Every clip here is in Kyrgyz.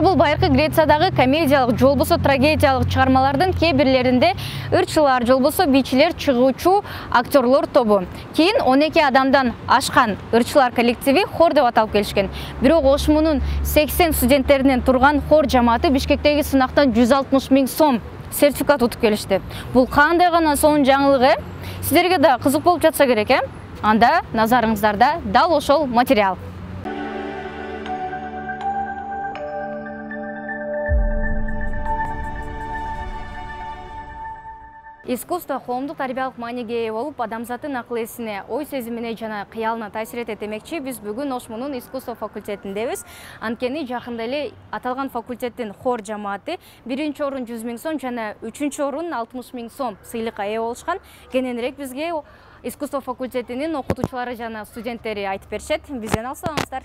Хор бул байыркы Грециядагы комедиялык же болбосо трагедиялык чыгармалардын кээ бирлеринде ырчылар же болбосо бийчилер чыгуучу актерлор тобу. Кийин 12 адамдан ашкан ырчылар коллективи хор деп аталып келишкен. Бирок ошмунун 80 студенттеринен турган хор жамааты Бишкектеги сынактан 160 000 сом сертификат утуп келишти. Бул кандай гана сонун жаңылыгы? Сиздерге да кызык болуп жатса керек, Анда назарыңыздарда дал ошол материал. Искусство коомдук тарбиялык мааниге ээ болуп, адамзаттын акыл эсине, ой сезимине жана кыялына таасир этет демекчи, биз бүгүн Ошмунун искусство факультетиндебиз. Анткени жакында эле аталган факультеттин хор жамааты 1-чи орун 100 000 сом жана 3-чү орун 60 000 сом сыйлыкка ээ болушкан. Кененирээк бизге искусство факультетинин окутуучулары жана студенттери айтып беришет. Бизден алсаңыздар.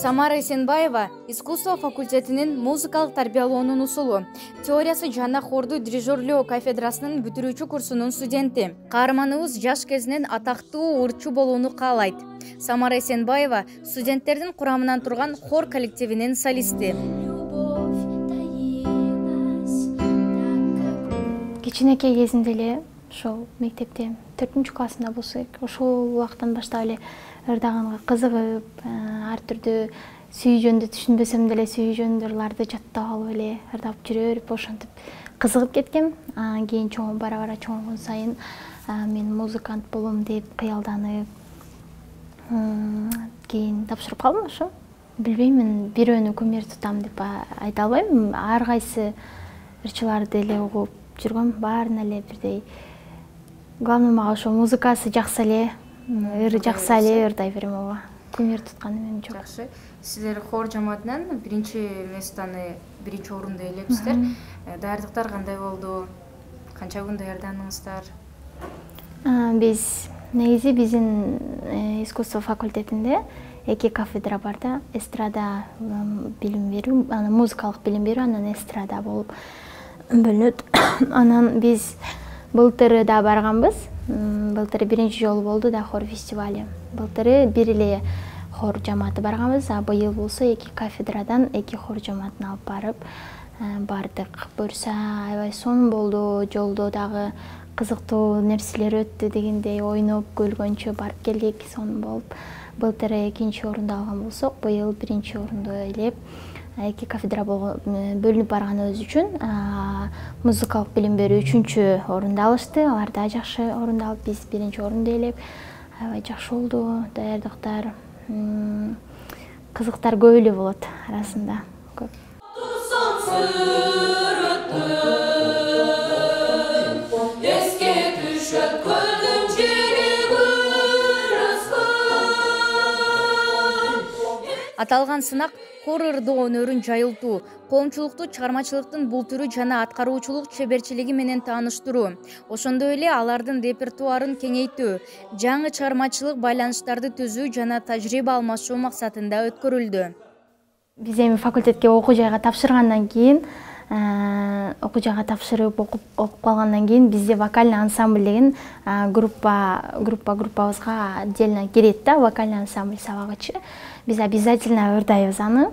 Самара Эсенбаева искусство факультетинин музыкалык тарбиялоонун усулу, теориясы жана хорду дирижерлөө кафедрасынын бүтүрүүчү курсунун студенти. Каарманыбыз жаш кезинен атактуу ырчуу болууну каалайт. Самара Эсенбаева студенттердин курамынан турган хор коллективинин солисти. Кичинекей кезинде эле ошол мектепте 4-классында болсок, ошол убактан баштап эле ырдаганга кызыгып, ар түрдүү сүйүү жөнүндө түшүнбөсөм деле сүйүү жөнүндө ырларды жаттап алып эле ырдап жүрүп, ошентип кызыгып кеткем. Кийин бара чоңойгон сайын мен музыкант болом деп кыялданып, кийин тапшырып калдым ошо. Билбеймин, бирөөнү кумир тутам деп айта албайм. Ар кайсы ырчыларды эле угуп жүргөм, баарына эле бирдей. Главный мага ошо музыкасы жакса эле, ыры жакса эле ырдай берем, ооба. Кумир туткан эмем жок. Жакшы. Сиздер хор жамаатынан 1-местаны 1-чи орунду ээлепсиздер. Даярдыктар кандай болду? Канча күн даярдандыңыздар? Биз негизи биздин искусство факультетинде 2 кафедра бар да, эстрада билим берүү, анан музыкалык билим берүү, анан эстрада болуп бөлүнөт. Анан биз былтыры да барганбыз. Былтыры 1-чи жолу болду да хор фестивали. Былтыры бир эле хор жамааты барганбыз, а быйыл болсо 2 кафедрадан 2 хор жамаатын алып барып бардык. Буюрса аябай сонун болду. Жолдо дагы кызыктуу нерселер өттү дегендей, ойноп күлгөнчө барып келдик, сонун болуп. Былтыры 2-чи орунду алган болсок, быйыл 1-чи орунду ээлеп 2 кафедра бөлүнүп барганыбыз үчүн музыкалык билим берүү 3-чү орунду алышты. Алар да жакшы орунду алып, биз 1-чи орунду ээлеп, аябай жакшы болду. Даярдыктар, кызыктар көп эле болот арасында. Көп. Аталган сынак хор ырдоо өнөрүн жайылтуу, коомчулукту чыгармачылыктын бул түрү жана аткаруучулук чеберчилиги менен тааныштыруу, ошондой эле алардын репертуарын кеңейтүү, жаңы чыгармачылык байланыштарды түзүү жана тажрыйба алмашуу максатында өткөрүлдү. Биз эми факультетке окуу жайга тапшыргандан кийин, окуу жайга тапшырып окуп калгандан кийин бизде вокальный ансамбль деген группабызга отдельно кирет да, вокальный ансамбль сабагычы. Биз обязательно ырдайбыз аны,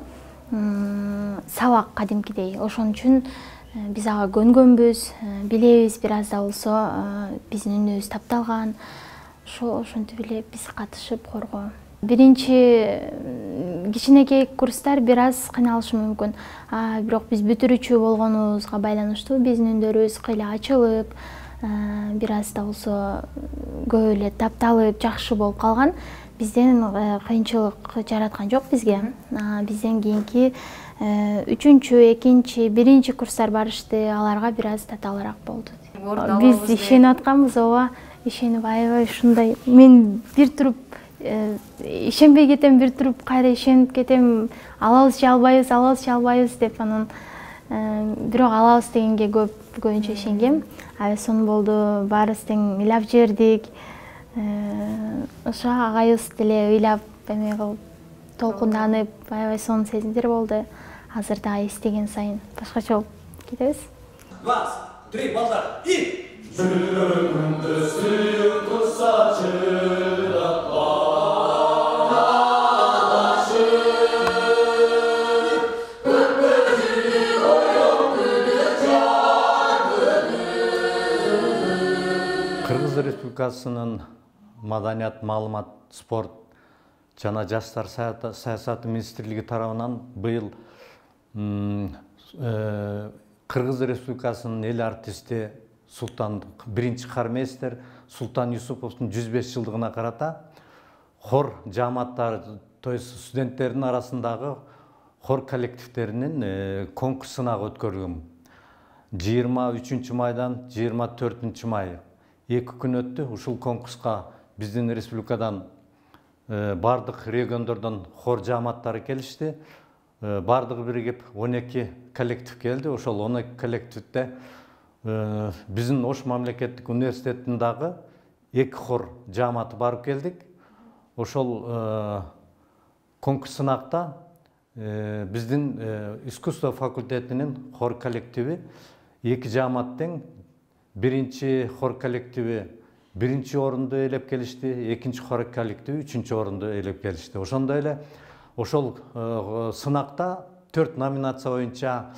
сабак кадимкидей. Ошон үчүн биз ага көнгөнбүз, билебиз бир аз да болсо биздин үнүбүз тапталган. Ошентип эле биз катышып хорго. Биринчи кичинекей курстар бир аз кыйналышы мүмкүн. Бирок биз бүтүрүүчү болгонубузга байланыштуу биздин үндөрүбүз кыйла ачылып, бир аз да болсо көп эле тапталып, жакшы болуп калган. Бизден кыйынчылык жараткан жок бизге. Бизден кийинки 3-чү, 2-чи, 1-чи курстар барышты, аларга бир аз татаалыраак болду. Биз ишенип атканбыз, ооба, ишенип аябай ушундай. Мен бир туруп ишенбей кетем, бир туруп кайра ишенип кетем, алабыз же албайбыз деп, анан бирок алабыз дегенге көбүнчө ишенгем. Аябай сонун болду, баарыбыз тең ыйлап жибердик. Ошо агайыбыз деле ыйлап эме кылып толкунданып, аябай сонун сезимдер болду. Азыр дагы эстеген сайын башкача болуп кетебиз. 2, 3, балдар, и! Жүрегімді сүйіп тұрса жыратпа, Кыргыз Республикасынын Маданият, маалымат, спорт жана жаштар саясаты министрлиги тарабынан быйыл Кыргыз Республикасынын эл артисти биринчи кармейстер Султан Юсуповдун 105 жылдыгына карата хор жааматтары, то есть студенттердин арасындагы хор коллективдеринин конкурсуна өткөрүлгөн. 23 майдан 24 май 2 күн өттү. Ушул конкурска биздин республикадан бардык региондордон хор жааматтары келишти. Бардыгы биригип 12 коллектив келди. Ошол 12 коллективде биздин Ош мамлекеттик университетинин дагы 2 хор жааматы барып келдик. Ошол конкурс сынакта биздин искусство факультетинин хор коллективи 2 жааматтын биринчи хор коллективи биринчи орунду ээлеп келишти, экинчи хор коллективи үчүнчү орунду ээлеп келишти. Ошондой эле ошол сынакта 4 номинация боюнча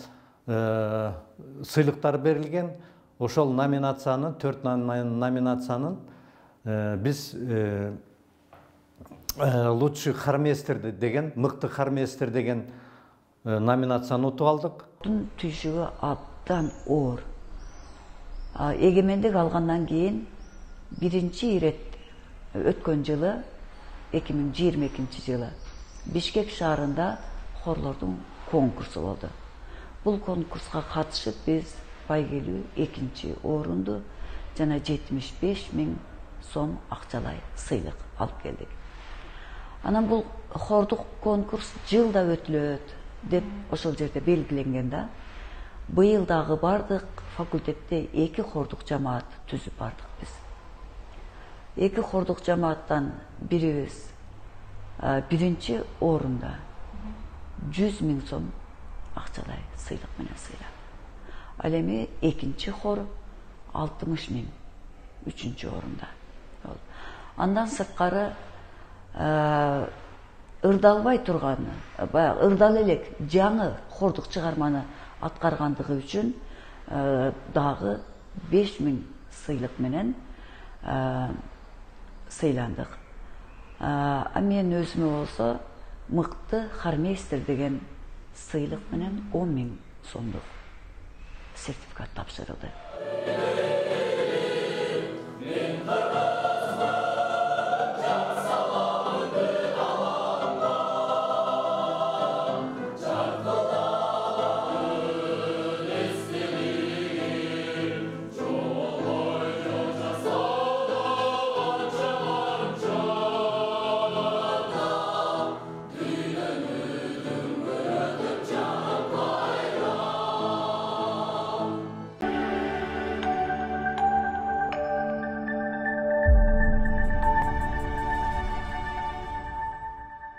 сыйлыктар берилген. Ошол номинациянын 4 номинациянын биз лучший хормейстер деген, мыкты хормейстер деген номинацияны утуп алдык. Түйшүгү абдан оор. Эгемендик алгандан кийин биринчи ирет өткөн жылы 2022 жылы Бишкек шаарында хорлордун конкурсу болду. Бул конкурска катышып биз байгелүү 2-чи орунду жана 75 000 сом акчалай сыйлык алып келдик. Анан бул хордук конкурс жылда өтүлөт деп ошол жерде белгиленген да. Быйыл дагы бардык факультетте 2 хордук жамаат түзүп бардык биз. 2 хордук жамааттан бирибиз биринчи орунда 100 000 сом акчалай сыйлык менен сыйлап. Ал эми экинчи хор 60 000 үчүнчү орунда. Андан сырткары ырдалбай турган, баягы ырдал элек жаңы хордук чыгарманы аткаргандыгы үчүн дагы 5 000 сыйлык менен сыйландык. Мен өзүмө болсо мыкты хормейстер деген сыйлык менен 10 000 сомдук сертификат тапшырылды.